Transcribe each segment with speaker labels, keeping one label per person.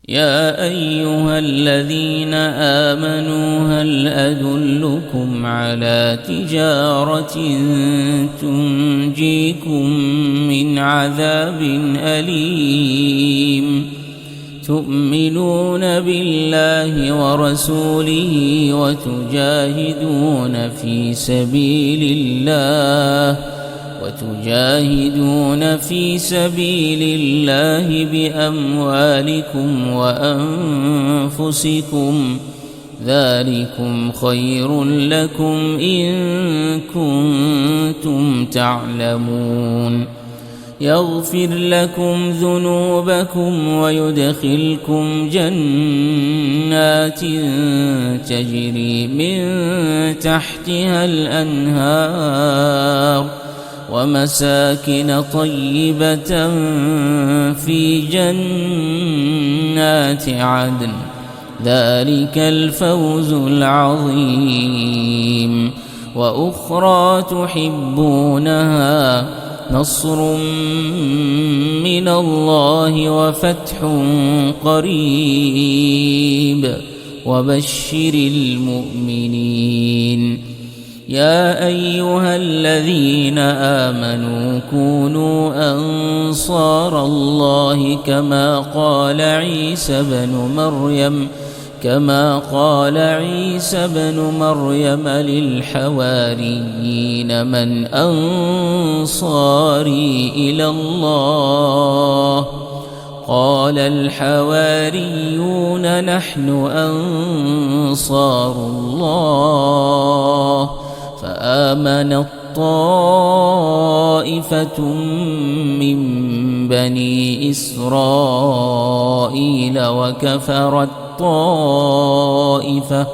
Speaker 1: يا أيها الذين آمنوا هل أدلكم على تجارة تنجيكم من عذاب أليم تؤمنون بالله ورسوله وتجاهدون في سبيل الله بأموالكم وأنفسكم ذلكم خير لكم إن كنتم تعلمون يغفر لكم ذنوبكم ويدخلكم جنات تجري من تحتها الأنهار ومساكن طيبة في جنات عدن ذلك الفوز العظيم وأخرى تحبونها نصر من الله وفتح قريب وبشر المؤمنين يا أيها الذين آمنوا كونوا أنصار الله كما قال عيسى بن مريم للحواريين من أنصاري إلى الله قال الحواريون نحن أنصار الله فآمنت طائفة من بني إسرائيل وكفرت طائفة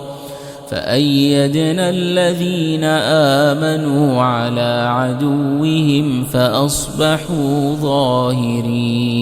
Speaker 1: فأيدنا الذين آمنوا على عدوهم فأصبحوا ظاهرين.